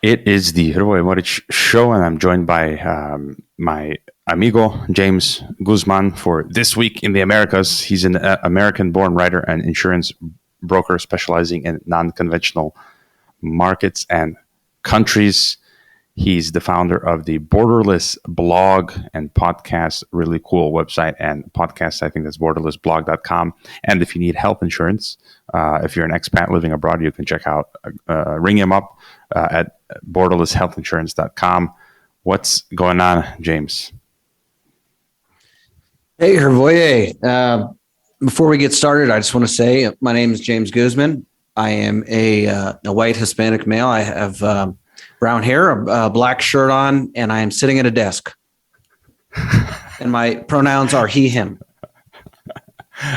It is the Hrvoje and I show, and I'm joined by my amigo, James Guzman, for This Week in the Americas. He's an American-born writer and insurance broker specializing in non-conventional markets and countries. He's the founder of the Borderless blog and podcast, really cool website and podcast. I think that's borderlessblog.com. And if you need health insurance, if you're an expat living abroad, you can check out, ring him up at borderlesshealthinsurance.com. What's going on, James? Hey, Hrvoje. Before we get started, I just want to say my name is James Guzman. I am a white Hispanic male. I have brown hair, a black shirt on, and I am sitting at a desk. And my pronouns are he, him.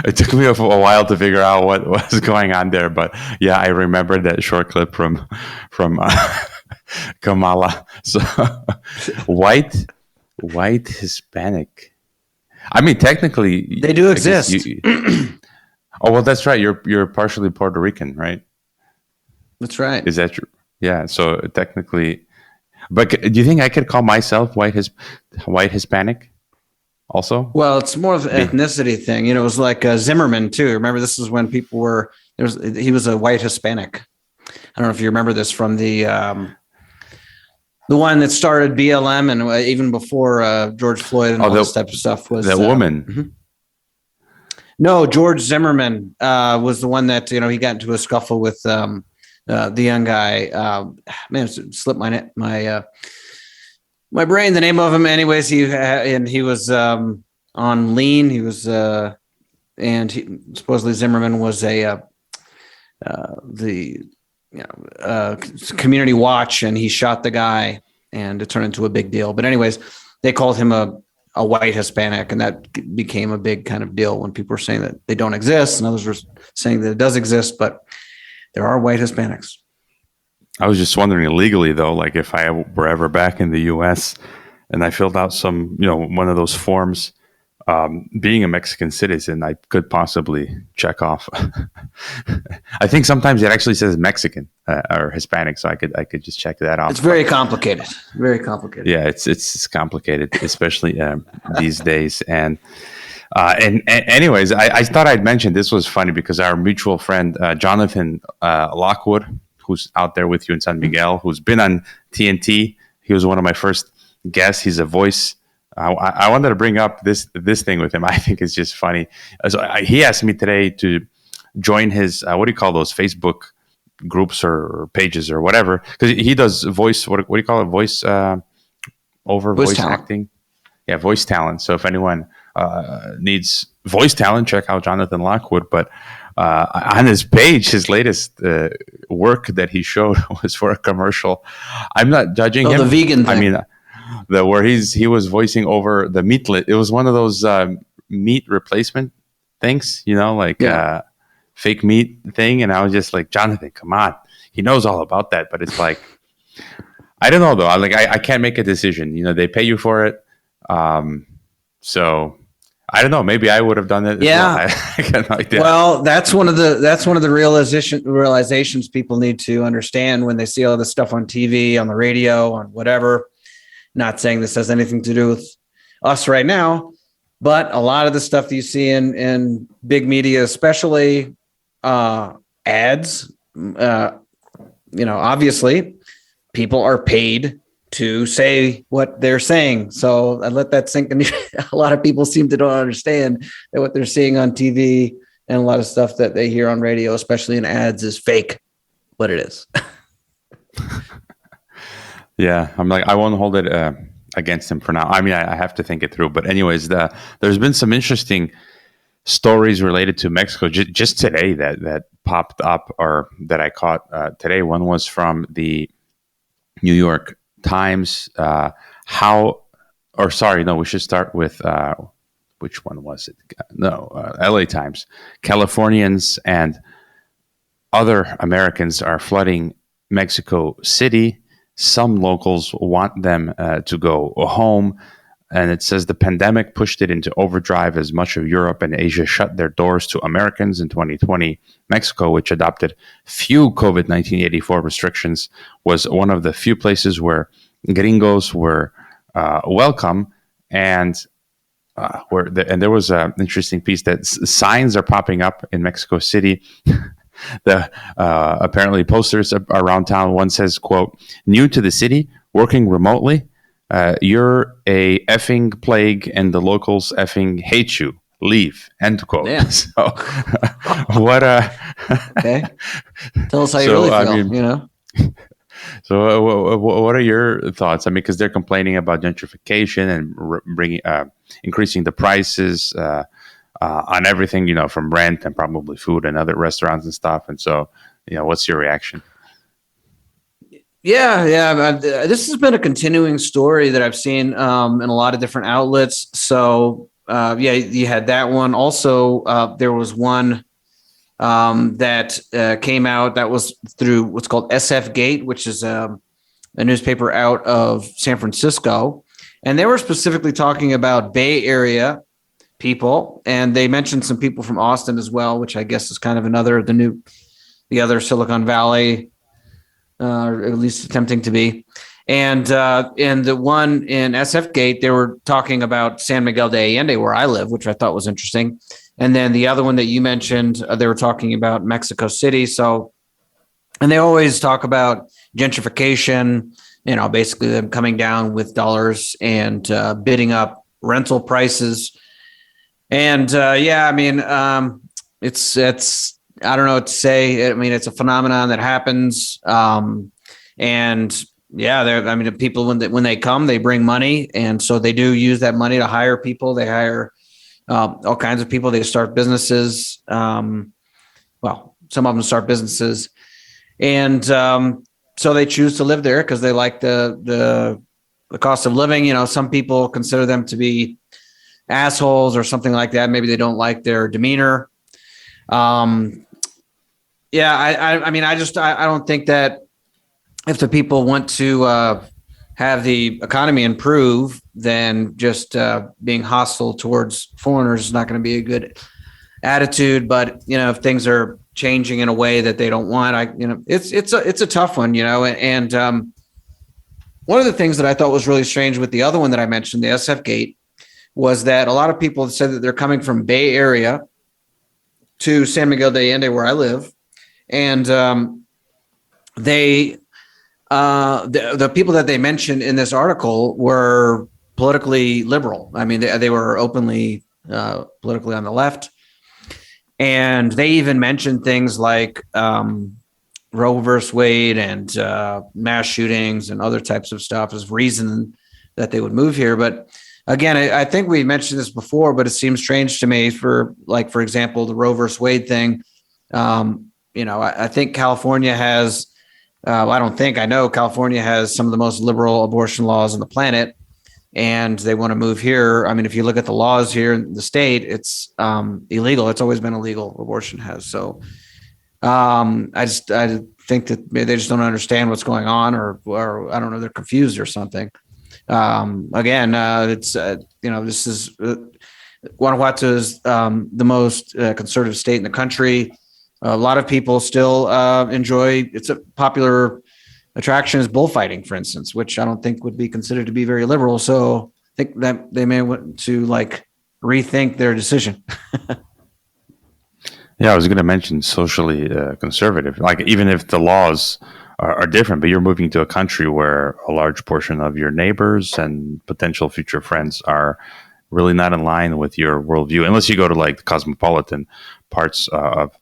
It took me a while to figure out what was going on there, but yeah, I remember that short clip from Kamala. So white Hispanic. I mean, technically, they do exist. Oh well, that's right. You're partially Puerto Rican, right? That's right. Is that true? Yeah, so technically, but do you think I could call myself white Hispanic also? Well, it's more of an ethnicity thing. You know, it was like Zimmerman too. Remember, this is when people were, he was a white Hispanic. I don't know if you remember this from the one that started BLM and even before George Floyd and all this type of stuff was. That woman. Mm-hmm. No, George Zimmerman was the one that, he got into a scuffle with the young guy, man, it slipped my brain, the name of him. Anyways, he was on lean. He was, supposedly Zimmerman was community watch, and he shot the guy, and it turned into a big deal. But anyways, they called him a white Hispanic, and that became a big kind of deal when people were saying that they don't exist, and others were saying that it does exist, but there are white Hispanics. I was just wondering legally, though, like if I were ever back in the U.S. and I filled out some, one of those forms, being a Mexican citizen, I could possibly check off. I think sometimes it actually says Mexican or Hispanic, so I could just check that off. It's very complicated. Very complicated. Yeah, it's complicated, especially these days. And anyways, I thought I'd mention this was funny because our mutual friend Jonathan Lockwood, who's out there with you in San Miguel, who's been on TNT, he was one of my first guests. He's a voice. I wanted to bring up this thing with him. I think it's just funny. So he asked me today to join his what do you call those Facebook groups or pages or whatever, because he does voice. What do you call it? Voice voice acting. Yeah, voice talent. So if anyone needs voice talent, check out Jonathan Lockwood. But on his page, his latest work that he showed was for a commercial. I'm not judging him. The vegan thing. I mean, where he was voicing over the meat. It was one of those meat replacement things, fake meat thing. And I was just like, Jonathan, come on. He knows all about that. But it's like, I don't know, though. I can't make a decision. They pay you for it. So I don't know. Maybe I would have done it. Yeah. Well. I got no idea. Well, that's one of the realizations people need to understand when they see all this stuff on TV, on the radio, on whatever. Not saying this has anything to do with us right now, but a lot of the stuff that you see in big media, especially ads, obviously people are paid to say what they're saying. So I let that sink in. A lot of people seem to don't understand that what they're seeing on TV and a lot of stuff that they hear on radio, especially in ads, is fake, but it is. Yeah, I'm like, I won't hold it against him for now. I mean, I have to think it through. But anyways, there's been some interesting stories related to Mexico just today that popped up or that I caught today. One was from the New York Times. We should start with which one was it? LA Times. Californians and other Americans are flooding Mexico City. Some locals want them to go home. And it says the pandemic pushed it into overdrive as much of Europe and Asia shut their doors to Americans in 2020. Mexico, which adopted few COVID-19 84 restrictions, was one of the few places where gringos were welcome. And there was an interesting piece that signs are popping up in Mexico City. Apparently posters around town. One says, quote, "New to the city, working remotely. You're a effing plague and the locals effing hate you. Leave." End quote. Yeah. So, what? Okay. Tell us how you really feel. So, what are your thoughts? I mean, because they're complaining about gentrification and increasing the prices on everything, from rent and probably food and other restaurants and stuff. And so, what's your reaction? Yeah. This has been a continuing story that I've seen in a lot of different outlets. So, you had that one. Also, there was one that came out that was through what's called SF Gate, which is a newspaper out of San Francisco. And they were specifically talking about Bay Area people. And they mentioned some people from Austin as well, which I guess is kind of the other Silicon Valley, or at least attempting to be. And in the one in SF Gate, they were talking about San Miguel de Allende, where I live, which I thought was interesting. And then the other one that you mentioned, they were talking about Mexico City. So, and they always talk about gentrification, basically them coming down with dollars and bidding up rental prices. And it's I don't know what to say. I mean, it's a phenomenon that happens. People when they come, they bring money, and so they do use that money to hire people. They hire all kinds of people. They start businesses. Some of them start businesses, and so they choose to live there because they like the cost of living. Some people consider them to be assholes or something like that. Maybe they don't like their demeanor. I don't think that if the people want to have the economy improve, then just being hostile towards foreigners is not going to be a good attitude. But if things are changing in a way that they don't want, it's a tough one, And one of the things that I thought was really strange with the other one that I mentioned, the SF Gate, was that a lot of people said that they're coming from Bay Area to San Miguel de Allende, where I live, and the people that they mentioned in this article were politically liberal. I mean, they were openly politically on the left, and they even mentioned things like Roe versus Wade and mass shootings and other types of stuff as reason that they would move here. But again, I think we mentioned this before, but it seems strange to me for example, the Roe versus Wade thing. I think California has, I know California has some of the most liberal abortion laws on the planet, and they want to move here. I mean, if you look at the laws here in the state, it's illegal. It's always been illegal. Abortion has. So I think that maybe they just don't understand what's going on, or I don't know, they're confused or something. This is Guanajuato is the most conservative state in the country. A lot of people still enjoy. It's a popular attraction is bullfighting, for instance, which I don't think would be considered to be very liberal. So I think that they may want to rethink their decision. Yeah, I was going to mention socially conservative. Even if the laws are different, but you're moving to a country where a large portion of your neighbors and potential future friends are really not in line with your worldview, unless you go to the cosmopolitan parts of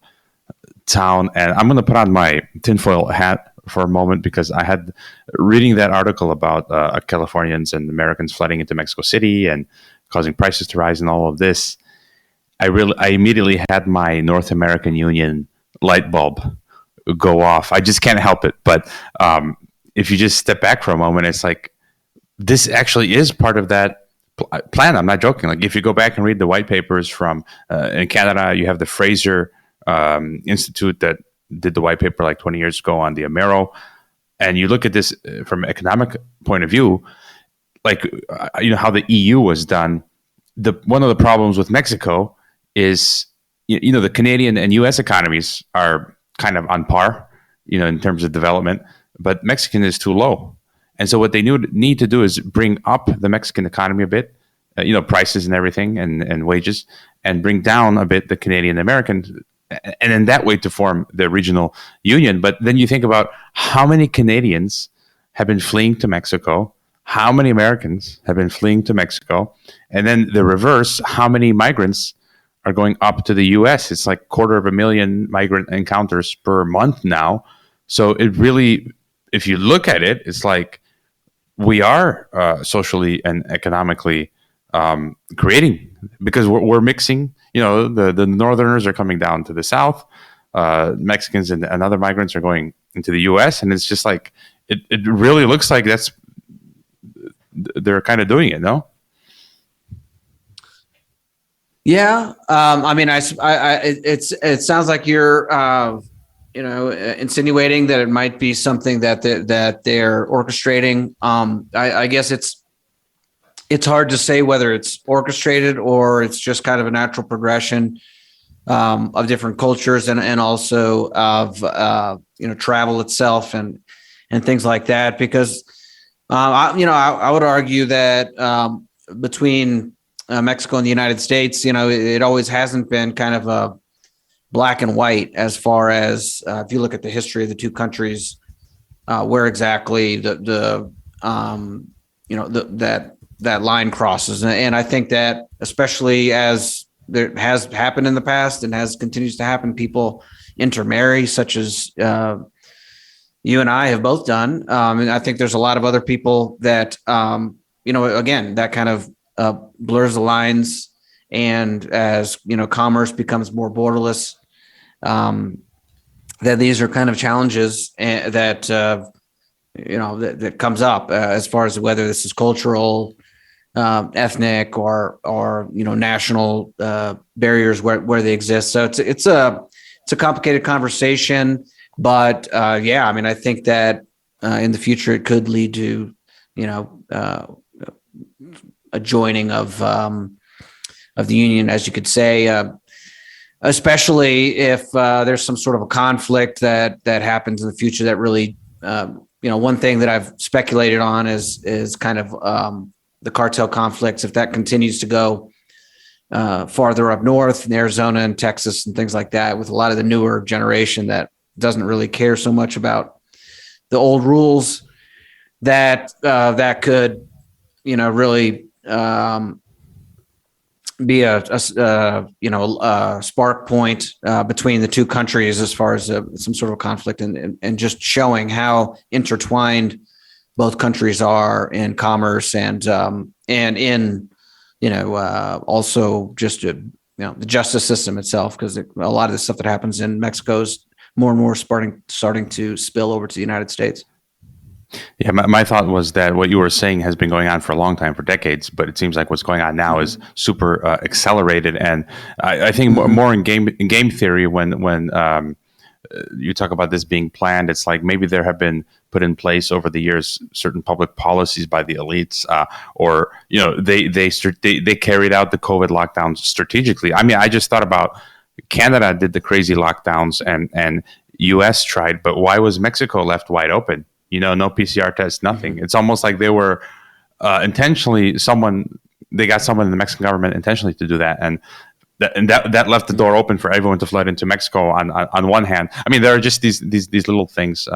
town. And I'm going to put on my tinfoil hat for a moment, because I had reading that article about Californians and Americans flooding into Mexico City and causing prices to rise and all of this. I immediately had my North American Union light bulb go off. I just can't help it. But if you just step back for a moment, it's this actually is part of that plan. I'm not joking. If you go back and read the white papers from in Canada, you have the Fraser Institute that did the white paper 20 years ago on the Amero, and you look at this from an economic point of view. like how the EU was done. One of the problems with Mexico is the Canadian and U.S. economies are kind of on par, in terms of development, but Mexican is too low. And so what they need to do is bring up the Mexican economy a bit, prices and everything and wages, and bring down a bit the Canadian American, and in that way to form the regional union. But then you think about how many Canadians have been fleeing to Mexico, how many Americans have been fleeing to Mexico, and then the reverse, how many migrants are going up to the U.S. It's like 250,000 migrant encounters per month now. So it really, if you look at it, it's like we are socially and economically creating, because we're mixing. The Northerners are coming down to the South. Mexicans and other migrants are going into the U.S. And it's just like it really looks like they're kind of doing it, no? Yeah, I mean, it sounds like you're insinuating that it might be something that they're orchestrating. I guess it's hard to say whether it's orchestrated or it's just kind of a natural progression of different cultures and also of travel itself and things like that. Because I would argue that between Mexico and the United States, it always hasn't been kind of a black and white as far as if you look at the history of the two countries, where exactly that line crosses. And I think that especially as there has happened in the past and continues to happen, people intermarry, such as you and I have both done. And I think there's a lot of other people that, again, that kind of blurs the lines. And as, commerce becomes more borderless, that these are kind of challenges that comes up as far as whether this is cultural, ethnic, or national barriers where they exist. So it's a complicated conversation, but I mean, I think that in the future it could lead to a joining of the union, as you could say. Especially if there's some sort of a conflict that happens in the future that really, one thing that I've speculated on is kind of the cartel conflicts. If that continues to go farther up north in Arizona and Texas and things like that, with a lot of the newer generation that doesn't really care so much about the old rules, that could, really be a spark point between the two countries as far as some sort of conflict and just showing how intertwined both countries are in commerce and in also just the justice system itself, because a lot of the stuff that happens in Mexico is more and more starting to spill over to the United States. Yeah, my thought was that what you were saying has been going on for a long time, for decades, but it seems like what's going on now is super accelerated. And I think more in game theory, when you talk about this being planned, it's like maybe there have been put in place over the years certain public policies by the elites, or they carried out the COVID lockdowns strategically. I mean, I just thought about Canada did the crazy lockdowns and U.S. tried, but why was Mexico left wide open? No PCR test, nothing. It's almost like they were intentionally they got someone in the Mexican government intentionally to do that. And that left the door open for everyone to flood into Mexico on one hand. I mean, there are just these little things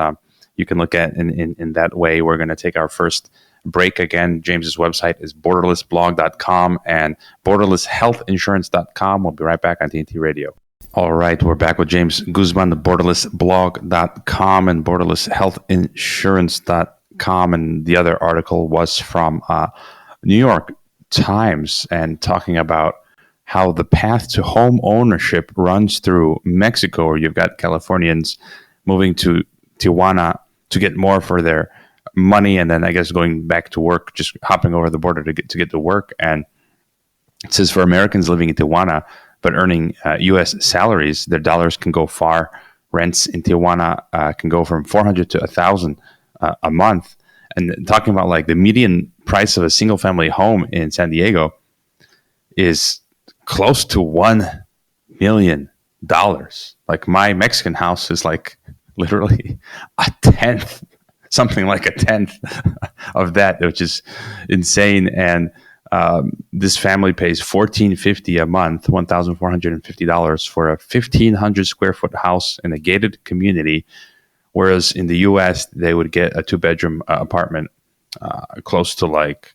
you can look at in that way. We're going to take our first break again. James's website is borderlessblog.com and borderlesshealthinsurance.com. We'll be right back on TNT Radio. All right, we're back with James Guzman, the borderlessblog.com and borderlesshealthinsurance.com. And the other article was from New York Times, and talking about how the path to home ownership runs through Mexico, where you've got Californians moving to Tijuana to get more for their money, and then I guess going back to work, just hopping over the border to get to work. And it says for Americans living in Tijuana but earning U.S. salaries, their dollars can go far. Rents in Tijuana can go from $400 to $1,000 a month. And talking about like the median price of a single family home in San Diego is close to $1 million. Like my Mexican house is like literally a tenth, something like a tenth of that, which is insane. And this family pays $1,450 a month, $1,450 for a 1,500 square foot house in a gated community. Whereas in the U.S., they would get a 2-bedroom apartment close to like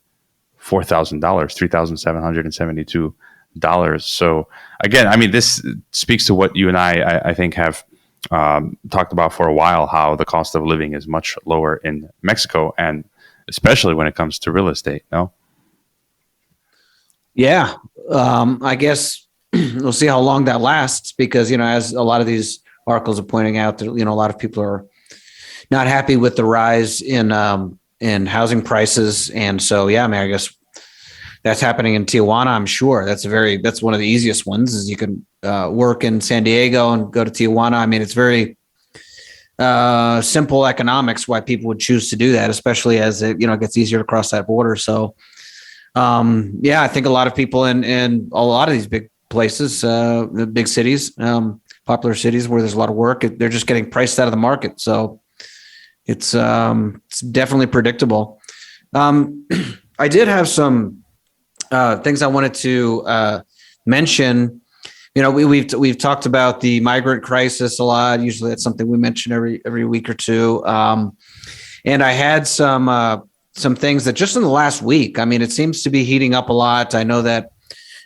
$4,000, $3,772. So again, I mean, this speaks to what you and I think have talked about for a while, how the cost of living is much lower in Mexico, and especially when it comes to real estate. No. Yeah, I guess we'll see how long that lasts, because, as a lot of these articles are pointing out, that, a lot of people are not happy with the rise in housing prices. And so, yeah, I mean, I guess that's happening in Tijuana. I'm sure that's one of the easiest ones, is you can work in San Diego and go to Tijuana. I mean, it's very simple economics why people would choose to do that, especially as it gets easier to cross that border. So, yeah, I think a lot of people in a lot of these big places, the big cities, popular cities where there's a lot of work, they're just getting priced out of the market. So it's definitely predictable. I did have some things I wanted to mention. We've talked about the migrant crisis a lot. Usually that's something we mention every week or two. And I had some things that just in the last week, I mean, it seems to be heating up a lot. I know that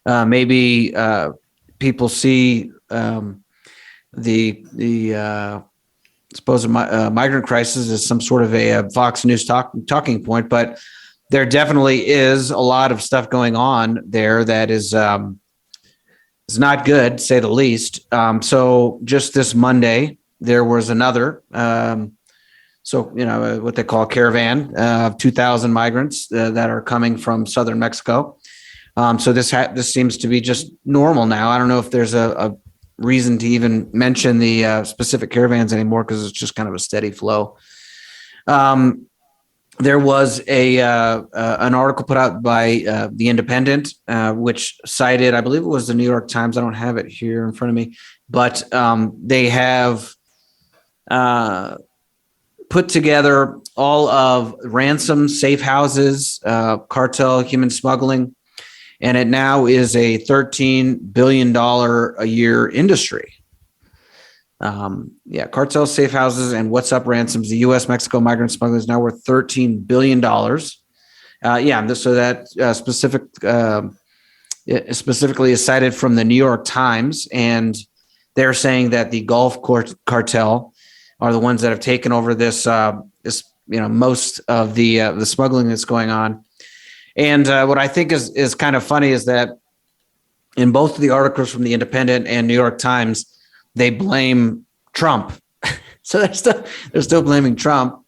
maybe people see the supposed migrant crisis as some sort of a Fox News talking point, but there definitely is a lot of stuff going on there that is not good, to say the least. So just this Monday, there was another what they call a caravan of 2,000 migrants that are coming from southern Mexico. So this seems to be just normal now. I don't know if there's a reason to even mention the specific caravans anymore, because it's just kind of a steady flow. There was an article put out by The Independent, which cited, I believe it was the New York Times. I don't have it here in front of me, but they have put together all of ransoms, safe houses, cartel, human smuggling, and it now is a $13 billion a year industry. Cartel, safe houses, and what's up ransoms. The U.S. Mexico migrant smuggling is now worth $13 billion. So that specifically is cited from the New York Times, and they're saying that the Gulf cartel are the ones that have taken over this most of the smuggling that's going on. And what I think is kind of funny is that in both of the articles from The Independent and New York Times, they blame Trump. So they're still blaming Trump.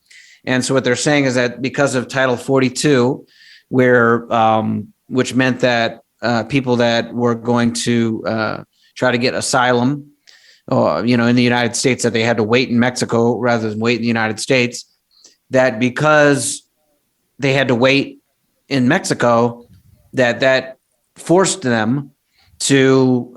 And so what they're saying is that because of Title 42, which meant that people that were going to try to get asylum, in the United States, that they had to wait in Mexico rather than wait in the United States, that because they had to wait in Mexico, that forced them to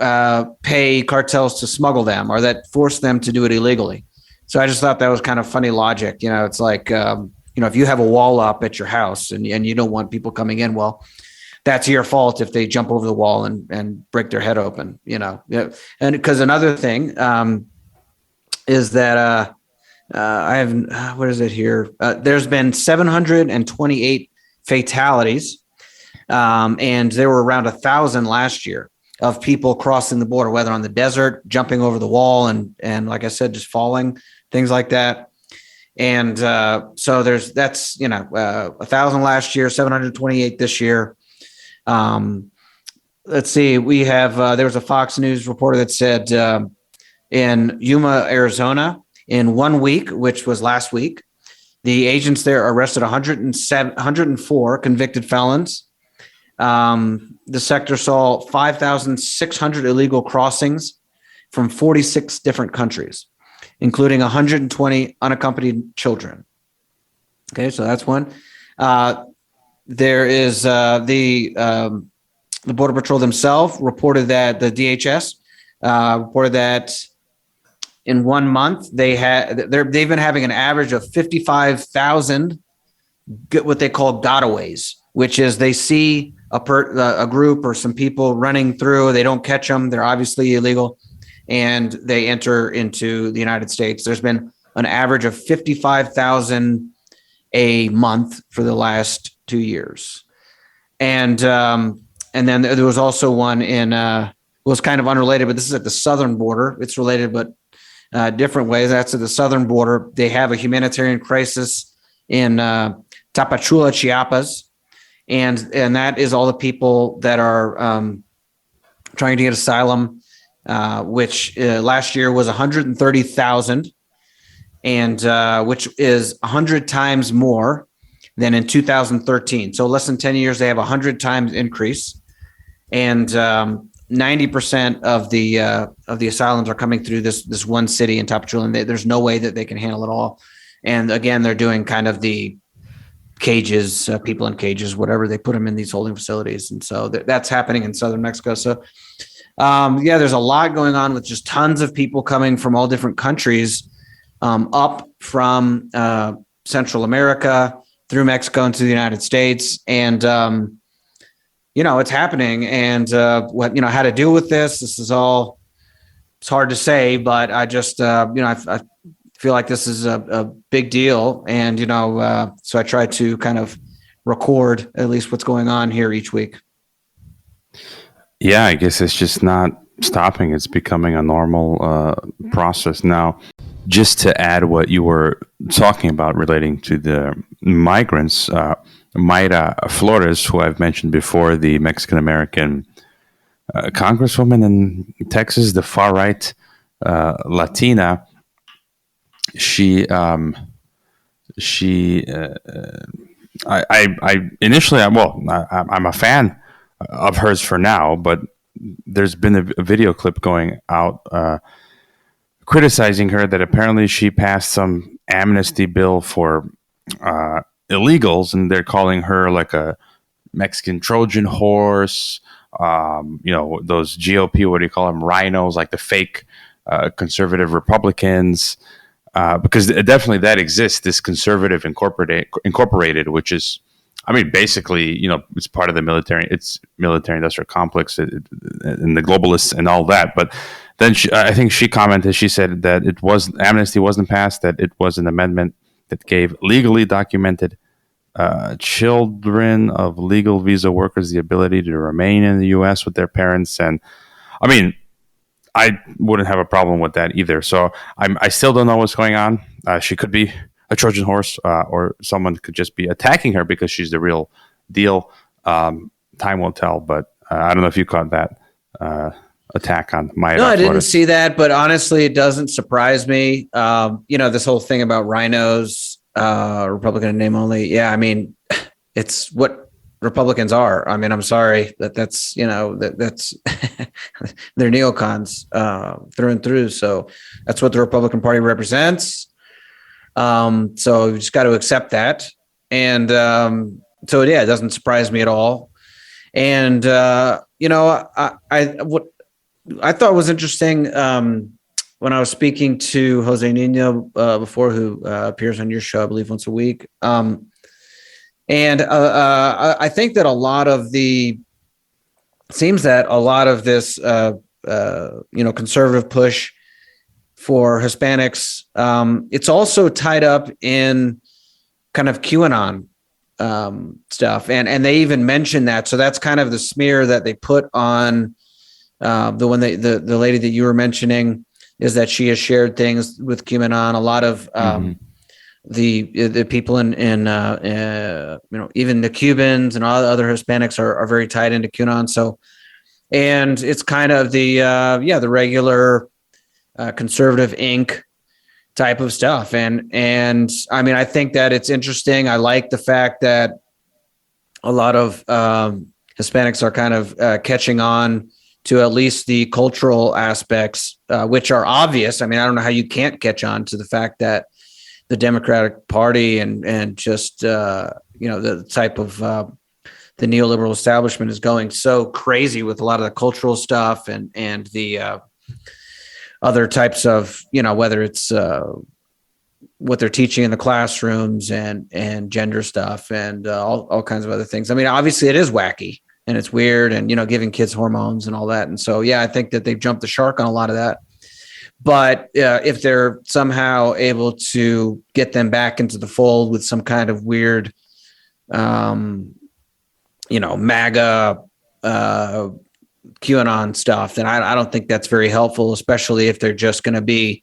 pay cartels to smuggle them, or that forced them to do it illegally. So I just thought that was kind of funny logic. It's like, if you have a wall up at your house and you don't want people coming in, well, that's your fault if they jump over the wall and break their head open, And because another thing is that I have, what is it here? There's been 728 fatalities, and there were around 1,000 last year of people crossing the border, whether on the desert, jumping over the wall, and like I said, just falling, things like that. And so that's 1,000 last year, 728 this year. Let's see, we have, there was a Fox News reporter that said in Yuma, Arizona, in 1 week, which was last week, the agents there arrested 104 convicted felons. The sector saw 5,600 illegal crossings from 46 different countries, including 120 unaccompanied children. Okay, so that's one. There is the Border Patrol themselves reported that the DHS reported that in 1 month they've been having an average of 55,000 what they call gotaways, which is they see a group or some people running through, they don't catch them, they're obviously illegal, and they enter into the United States. There's been an average of 55,000 a month for the last 2 years. And then there was also one in, was kind of unrelated, but this is at the southern border. It's related, but different ways. That's at the southern border. They have a humanitarian crisis in Tapachula, Chiapas. And that is all the people that are trying to get asylum, which last year was 130,000, and which is 100 times more than in 2013. So less than 10 years, they have 100 times increase. And 90% of the asylums are coming through this one city in Tapachula, and there's no way that they can handle it all. And again, they're doing kind of the cages, people in cages, whatever, they put them in these holding facilities. And so that's happening in southern Mexico. So there's a lot going on with just tons of people coming from all different countries up from Central America through Mexico into the United States. And, it's happening. And how to deal with this is all, it's hard to say, but I just, I feel like this is a big deal. And, so I try to kind of record at least what's going on here each week. Yeah, I guess it's just not stopping. It's becoming a normal process now. Just to add what you were talking about relating to the migrants, Mayra Flores, who I've mentioned before, the Mexican-American congresswoman in Texas, the far-right Latina, I'm a fan of hers for now, but there's been a video clip going out criticizing her that apparently she passed some amnesty bill for illegals, and they're calling her like a Mexican Trojan horse. Those GOP, what do you call them, rhinos, like the fake conservative Republicans. Because definitely that exists, this conservative incorporated, which is, basically, it's part of the military, it's military industrial complex and the globalists and all that. But then I think she commented, she said that amnesty wasn't passed, that it was an amendment that gave legally documented children of legal visa workers the ability to remain in the U.S. with their parents. And I wouldn't have a problem with that either. So I still don't know what's going on. She could be a Trojan horse, or someone could just be attacking her because she's the real deal. Time will tell, but I don't know if you caught that attack on Mayra. No, I didn't see that, but honestly, it doesn't surprise me. This whole thing about rhinos, Republican in name only. Yeah, it's what Republicans are. I'm sorry that's they're neocons through and through. So that's what the Republican Party represents. So you just got to accept that. And it doesn't surprise me at all. And what I thought was interesting when I was speaking to Jose Nino before, who appears on your show, I believe, once a week. And I think that a lot of this, conservative push for Hispanics, it's also tied up in kind of QAnon stuff. And they even mentioned that. So that's kind of the smear that they put on the lady that you were mentioning, is that she has shared things with QAnon. A lot of the people in even the Cubans and all the other Hispanics are very tied into QAnon. So, and it's kind of the regular conservative Inc. type of stuff. And I think that it's interesting. I like the fact that a lot of Hispanics are kind of catching on to at least the cultural aspects, which are obvious. I don't know how you can't catch on to the fact that the Democratic Party and just the type of the neoliberal establishment is going so crazy with a lot of the cultural stuff and the other types of, whether it's what they're teaching in the classrooms and gender stuff and all kinds of other things. I mean, obviously it is wacky and it's weird and, giving kids hormones and all that. And so, yeah, I think that they've jumped the shark on a lot of that. But if they're somehow able to get them back into the fold with some kind of weird, MAGA, QAnon stuff, then I don't think that's very helpful, especially if they're just going to be,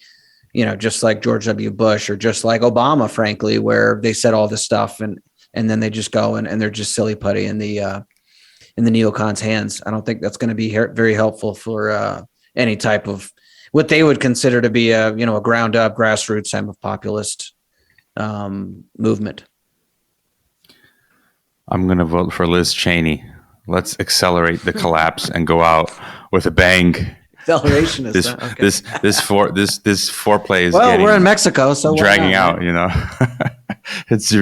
just like George W. Bush or just like Obama, frankly, where they said all this stuff and then they just go and they're just silly putty in the neocons' hands. I don't think that's going to be very helpful for any type of what they would consider to be a ground up grassroots type of populist movement. I'm going to vote for Liz Cheney. Let's accelerate the collapse and go out with a bang. Acceleration is this foreplay is. Well, we're in Mexico, so dragging out. You're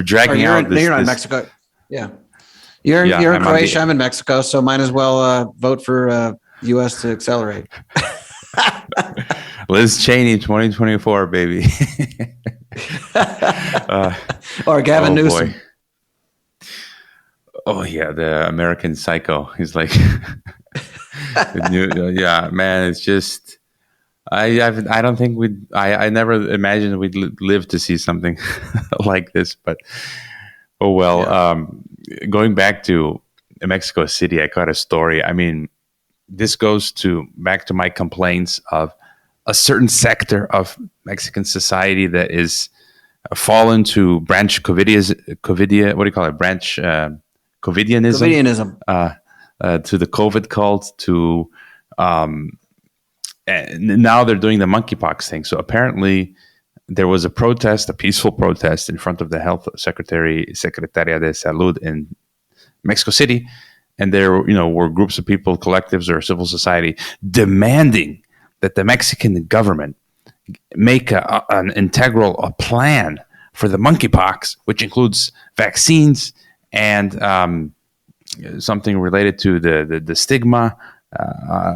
dragging out. You're not in Mexico. Yeah, you're in Croatia. I'm in Mexico, so might as well vote for U.S. to accelerate. Liz Cheney, 2024, baby. Or Gavin Newsom. Boy. Oh yeah, the American Psycho. He's like, yeah, man. It's just, I don't think I never imagined we'd live to see something like this. But oh well. Yeah. Going back to Mexico City, I caught a story. I mean, this goes back to my complaints of a certain sector of Mexican society that is fallen to branch Covidia. What do you call it? Branch Covidianism. To the COVID cult. And now they're doing the monkeypox thing. So apparently, there was a peaceful protest in front of the Health Secretaría de Salud in Mexico City. And there, were groups of people, collectives or civil society demanding that the Mexican government make an integral plan for the monkeypox, which includes vaccines and something related to the stigma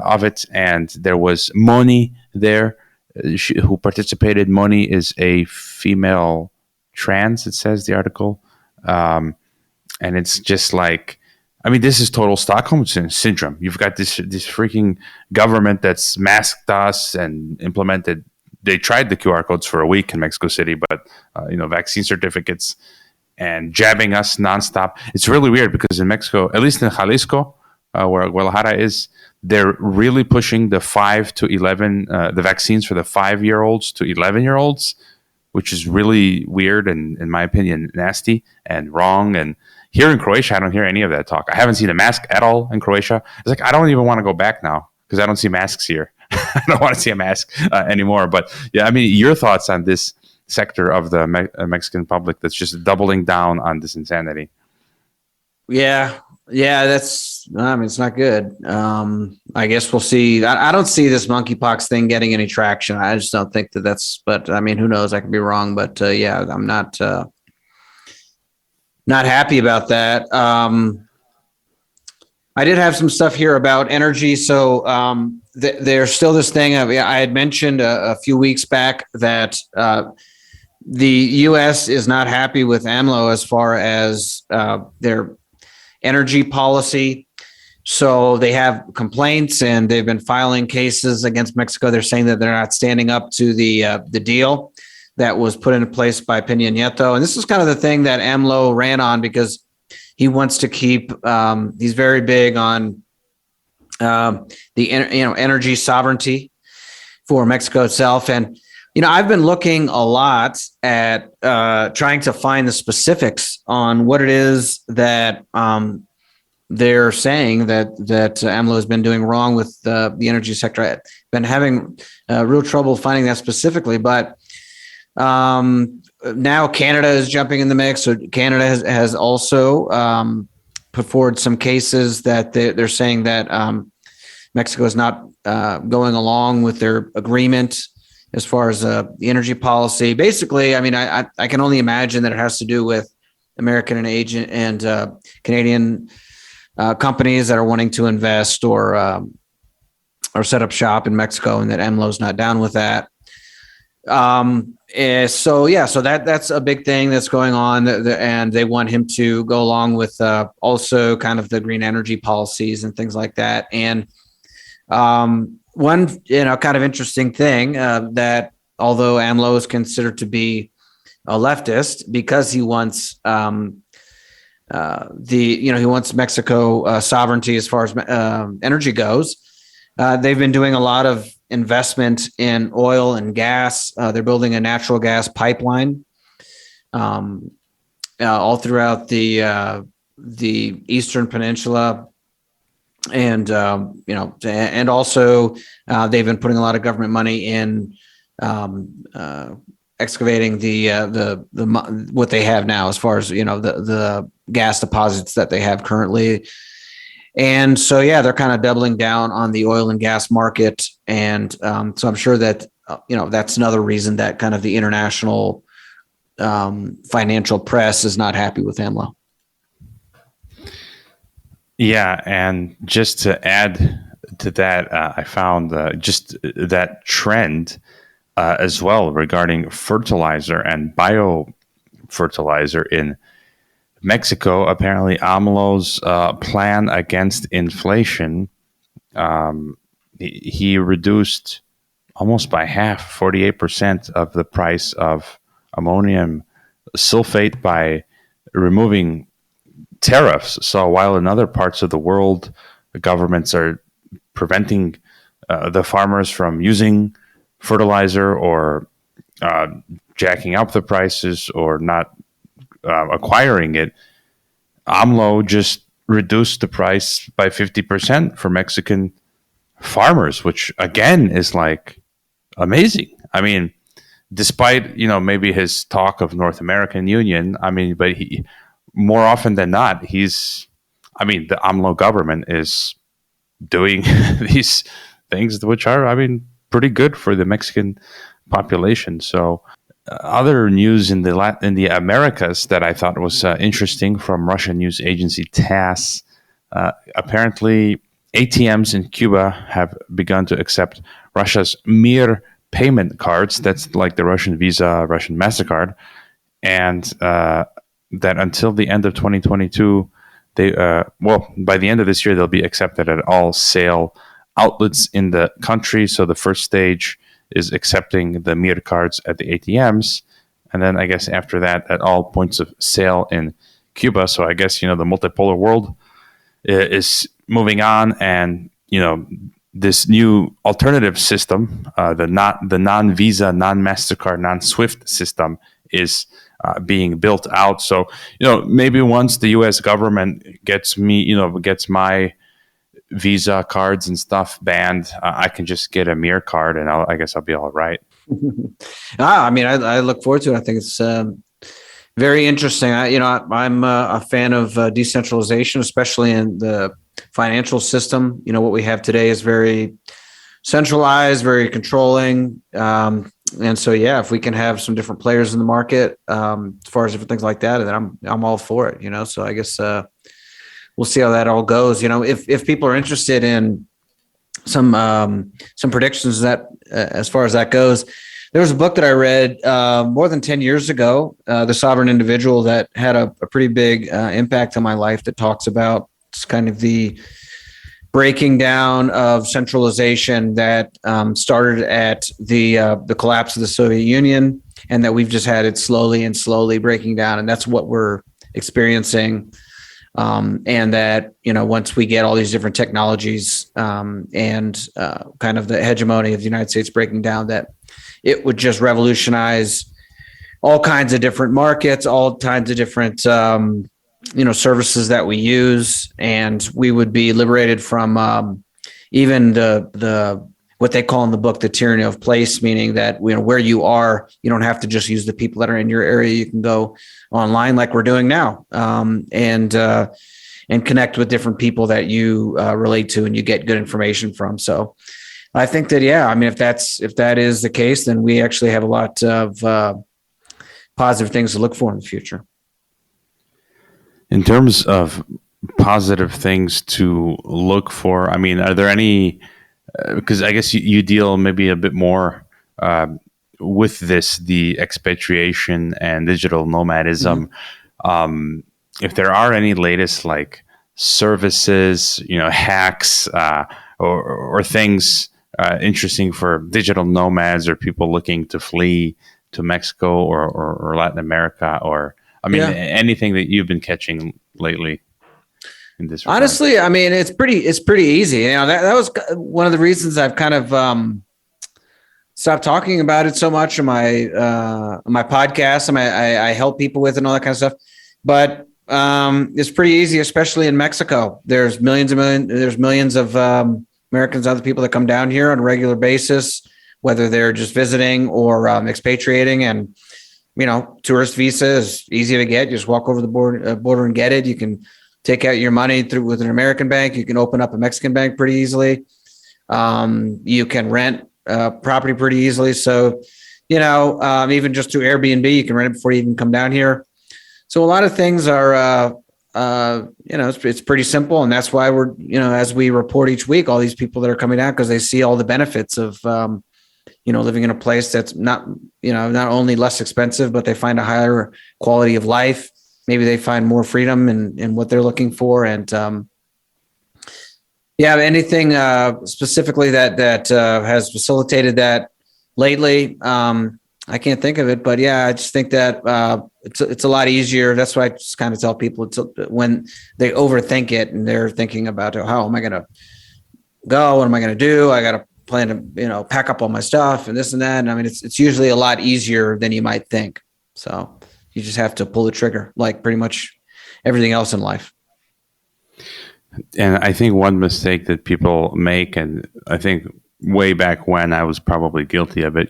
of it. And there was Moni there who participated. Moni is a female trans, it says the article. And it's just like, I mean, this is total Stockholm syndrome. You've got this freaking government that's masked us and implemented. They tried the QR codes for a week in Mexico City, but vaccine certificates and jabbing us nonstop. It's really weird because in Mexico, at least in Jalisco, where Guadalajara is, they're really pushing the 5 to 11, the vaccines for the 5-year-olds to 11-year-olds, which is really weird and, in my opinion, nasty and wrong. And here in Croatia, I don't hear any of that talk. I haven't seen a mask at all in Croatia. It's like, I don't even want to go back now because I don't see masks here. I don't want to see a mask anymore. But yeah, I mean, your thoughts on this sector of the Mexican public that's just doubling down on this insanity? Yeah, it's not good. I guess we'll see. I don't see this monkeypox thing getting any traction. I just don't think but I mean, who knows? I could be wrong, but yeah, I'm not happy about that. I did have some stuff here about energy. So there's still this thing. I had mentioned a few weeks back that the U.S. is not happy with AMLO as far as their energy policy. So they have complaints and they've been filing cases against Mexico. They're saying that they're not standing up to the deal that was put into place by Peña Nieto. And this is kind of the thing that AMLO ran on because he wants to keep, he's very big on the energy sovereignty for Mexico itself. And, I've been looking a lot at trying to find the specifics on what it is that they're saying that AMLO has been doing wrong with the energy sector. I've been having real trouble finding that specifically, but now Canada is jumping in the mix. So Canada has also put forward some cases that they're saying that Mexico is not going along with their agreement as far as the energy policy. Basically, I mean, I can only imagine that it has to do with American and Asian and Canadian companies that are wanting to invest or set up shop in Mexico, and that AMLO's not down with that. So that's a big thing that's going on, and they want him to go along with also kind of the green energy policies and things like that. And one kind of interesting thing that although AMLO is considered to be a leftist, because he wants he wants Mexico sovereignty as far as energy goes. They've been doing a lot of investment in oil and gas. They're building a natural gas pipeline all throughout the Eastern Peninsula, and and also they've been putting a lot of government money in excavating the what they have now, as far as the gas deposits that they have currently. And so, they're kind of doubling down on the oil and gas market. And so I'm sure that, that's another reason that kind of the international financial press is not happy with AMLO. Yeah. And just to add to that, I found just that trend as well regarding fertilizer and biofertilizer in Mexico. Apparently, AMLO's plan against inflation, he reduced almost by half, 48% of the price of ammonium sulfate by removing tariffs. So while in other parts of the world, the governments are preventing the farmers from using fertilizer or jacking up the prices or not acquiring it, AMLO just reduced the price by 50% for Mexican farmers, which again is like amazing. I mean, despite, maybe his talk of North American Union, but he, more often than not, the AMLO government is doing these things which are, pretty good for the Mexican population. So other news in the Americas that I thought was interesting from Russian news agency TASS. Apparently, ATMs in Cuba have begun to accept Russia's Mir payment cards. That's like the Russian Visa, Russian MasterCard. And that until the end of 2022, by the end of this year, they'll be accepted at all sale outlets in the country. So the first stage is accepting the Mir cards at the ATMs. And then I guess after that, at all points of sale in Cuba. So I guess, the multipolar world is moving on. And, this new alternative system, the non-Visa, non-MasterCard, non-SWIFT system is being built out. So, maybe once the U.S. government gets my Visa cards and stuff banned, I can just get a Mir card, and I guess I'll be all right. I look forward to it. I think it's very interesting. I'm a fan of decentralization, especially in the financial system. What we have today is very centralized, very controlling. And so, if we can have some different players in the market, as far as different things like that, then I'm all for it, so I guess, we'll see how that all goes. If people are interested in some predictions that as far as that goes, there was a book that I read more than 10 years ago, The Sovereign Individual, that had a pretty big impact on my life, that talks about kind of the breaking down of centralization that started at the collapse of the Soviet Union, and that we've just had it slowly breaking down. And that's what we're experiencing. And that, once we get all these different technologies and kind of the hegemony of the United States breaking down, that it would just revolutionize all kinds of different markets, all kinds of different, services that we use. And we would be liberated from even the what they call in the book, the tyranny of place, meaning that, where you are, you don't have to just use the people that are in your area. You can go online like we're doing now, and connect with different people that you relate to and you get good information from. So I think that, yeah, I mean, if that is the case, then we actually have a lot of positive things to look for in the future. In terms of positive things to look for, I mean, are there any, because I guess you deal maybe a bit more with the expatriation and digital nomadism. If there are any latest like services, hacks or things interesting for digital nomads or people looking to flee to Mexico or Latin America, or anything that you've been catching lately in this regard? Honestly, I mean, it's pretty easy. That was one of the reasons I've kind of stopped talking about it so much on my podcast. I help people with and all that kind of stuff, but it's pretty easy, especially in Mexico. There's millions of Americans, other people that come down here on a regular basis, whether they're just visiting or expatriating. And, tourist visa is easy to get. You just walk over the border and get it. You can take out your money with an American bank. You can open up a Mexican bank pretty easily. You can rent property pretty easily. So, even just through Airbnb, you can rent it before you even come down here. So a lot of things are, it's pretty simple. And that's why we're, as we report each week, all these people that are coming down, because they see all the benefits of, living in a place that's not only less expensive, but they find a higher quality of life. Maybe they find more freedom in what they're looking for. And, anything specifically that has facilitated that lately, I can't think of it, but I just think that it's a lot easier. That's why I just kind of tell people when they overthink it and they're thinking about, how am I going to go? What am I going to do? I got to plan to, pack up all my stuff and this and that. And I mean, it's usually a lot easier than you might think. So you just have to pull the trigger, like pretty much everything else in life. And I think one mistake that people make, and I think way back when I was probably guilty of it,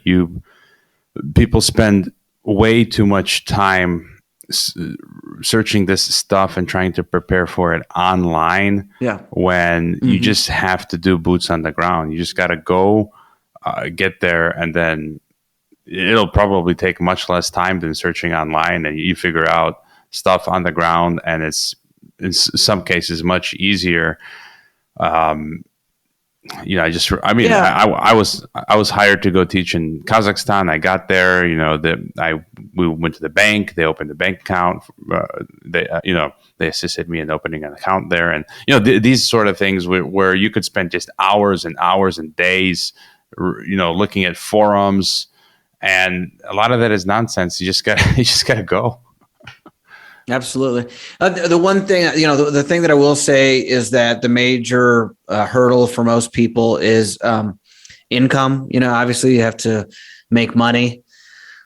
people spend way too much time searching this stuff and trying to prepare for it online. When you just have to do boots on the ground. You just got to go get there, and then it'll probably take much less time than searching online, and you figure out stuff on the ground, and it's in some cases much easier. I was hired to go teach in Kazakhstan. I got there, we went to the bank. They opened the bank account. They assisted me in opening an account there, and these sort of things where you could spend just hours and hours and days, looking at forums, and a lot of that is nonsense. You just gotta go. Absolutely. The one thing, the thing that I will say is that the major hurdle for most people is income. Obviously you have to make money.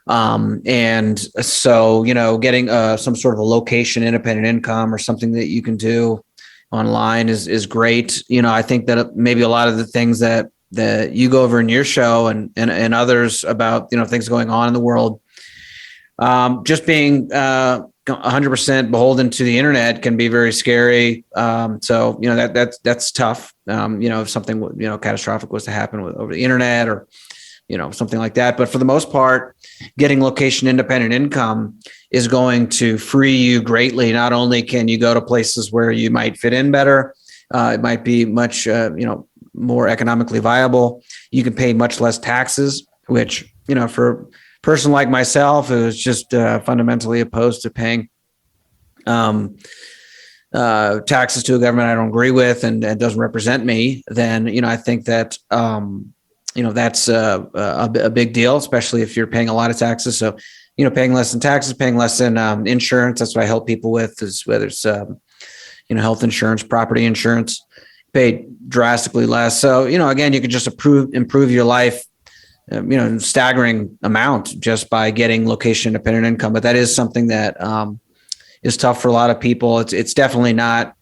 And so, getting some sort of a location independent income or something that you can do online is great. I think that maybe a lot of the things that you go over in your show and others about, things going on in the world, just being 100% beholden to the internet can be very scary. So, that's tough. If something, catastrophic was to happen over the internet or, something like that. But for the most part, getting location independent income is going to free you greatly. Not only can you go to places where you might fit in better, it might be much, more economically viable. You can pay much less taxes, which, for person like myself who is just fundamentally opposed to paying taxes to a government I don't agree with and doesn't represent me, then I think that that's a big deal, especially if you're paying a lot of taxes. So paying less in taxes, paying less in insurance. That's what I help people with, is whether it's health insurance, property insurance, pay drastically less. So again, you can just improve your life. Staggering amount just by getting location independent income. But that is something that is tough for a lot of people. It's definitely not,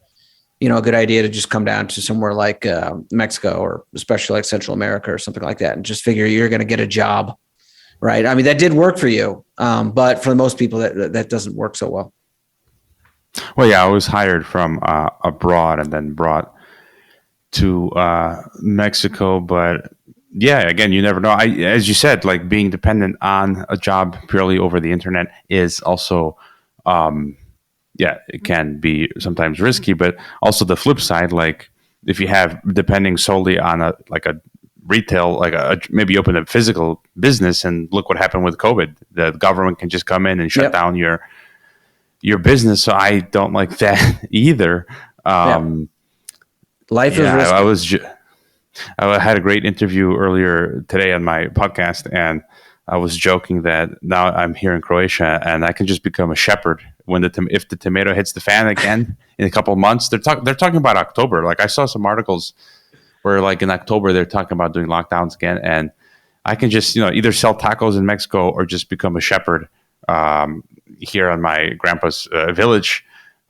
a good idea to just come down to somewhere like Mexico or especially like Central America or something like that and just figure you're going to get a job, right? I mean, that did work for you, but for most people that doesn't work so well. Well, yeah, I was hired from abroad and then brought to Mexico, but yeah, again, you never know. As you said, like being dependent on a job purely over the internet is also, it can be sometimes risky, but also the flip side, like if you have depending solely on a retail, maybe open a physical business, and look what happened with COVID. The government can just come in and shut down your business. So I don't like that either. Life is risky. I had a great interview earlier today on my podcast, and I was joking that now I'm here in Croatia and I can just become a shepherd when if the tomato hits the fan again in a couple of months. They're talking about October. Like I saw some articles where like in October they're talking about doing lockdowns again, and I can just either sell tacos in Mexico or just become a shepherd here on my grandpa's village.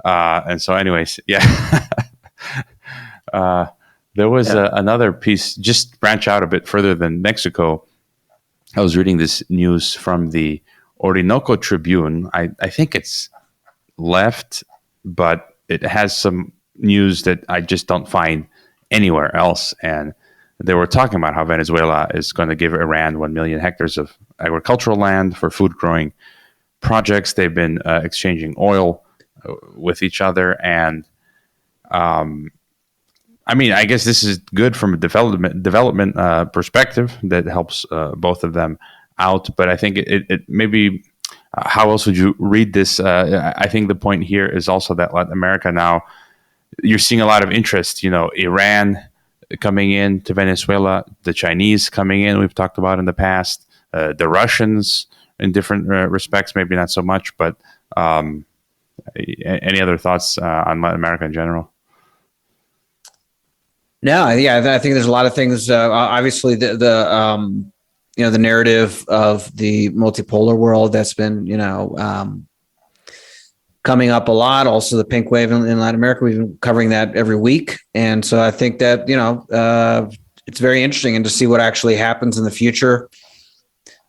And so, anyways, there was another piece, just branch out a bit further than Mexico. I was reading this news from the Orinoco Tribune. I think it's left, but it has some news that I just don't find anywhere else. And they were talking about how Venezuela is going to give Iran 1 million hectares of agricultural land for food growing projects. They've been exchanging oil with each other. And I mean, I guess this is good from a development perspective that helps both of them out. But I think it maybe, how else would you read this? I think the point here is also that Latin America now, you're seeing a lot of interest. Iran coming in to Venezuela, the Chinese coming in, we've talked about in the past, the Russians in different respects, maybe not so much. But any other thoughts on Latin America in general? No, I think there's a lot of things. Obviously, the narrative of the multipolar world that's been coming up a lot. Also, the pink wave in Latin America, we've been covering that every week, and so I think that it's very interesting, and to see what actually happens in the future.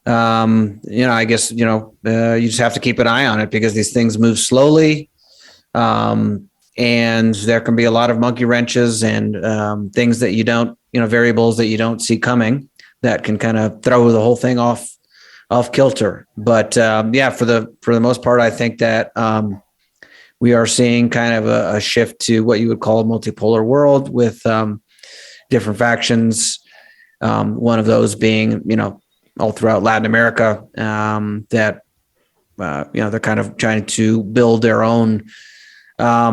I guess you just have to keep an eye on it because these things move slowly. And there can be a lot of monkey wrenches and things that you don't, variables that you don't see coming that can kind of throw the whole thing off kilter. But for the most part, I think that we are seeing kind of a shift to what you would call a multipolar world with different factions. One of those being, all throughout Latin America, that they're kind of trying to build their own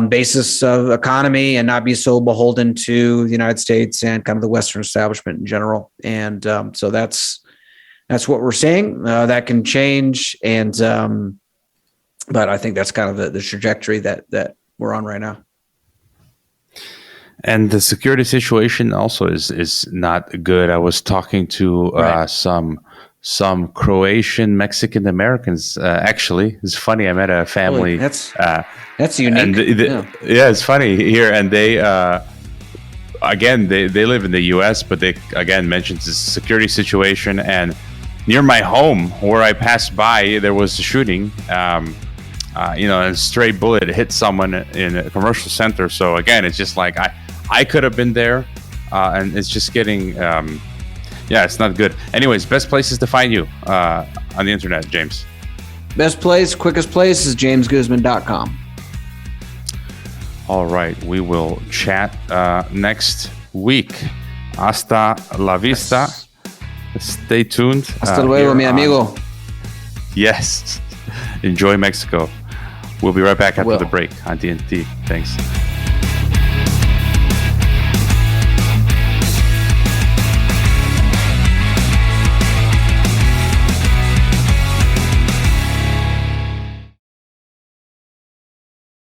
basis of economy and not be so beholden to the United States and kind of the Western establishment in general. And so that's what we're seeing. That can change, and but I think that's kind of the trajectory that we're on right now. And the security situation also is not good. I was talking to some Croatian Mexican Americans. Actually, it's funny. I met a family. That's unique. And it's funny here. And they live in the U.S., but they again mentioned the security situation. And near my home, where I passed by, there was a shooting. A stray bullet hit someone in a commercial center. So again, it's just like I could have been there, and it's just getting. It's not good. Anyways, best places to find you on the internet, James. Best place, quickest place is jamesguzman.com. All right. We will chat next week. Hasta la vista. Stay tuned. Hasta luego, mi amigo. Yes. Enjoy Mexico. We'll be right back after the break on TNT. Thanks.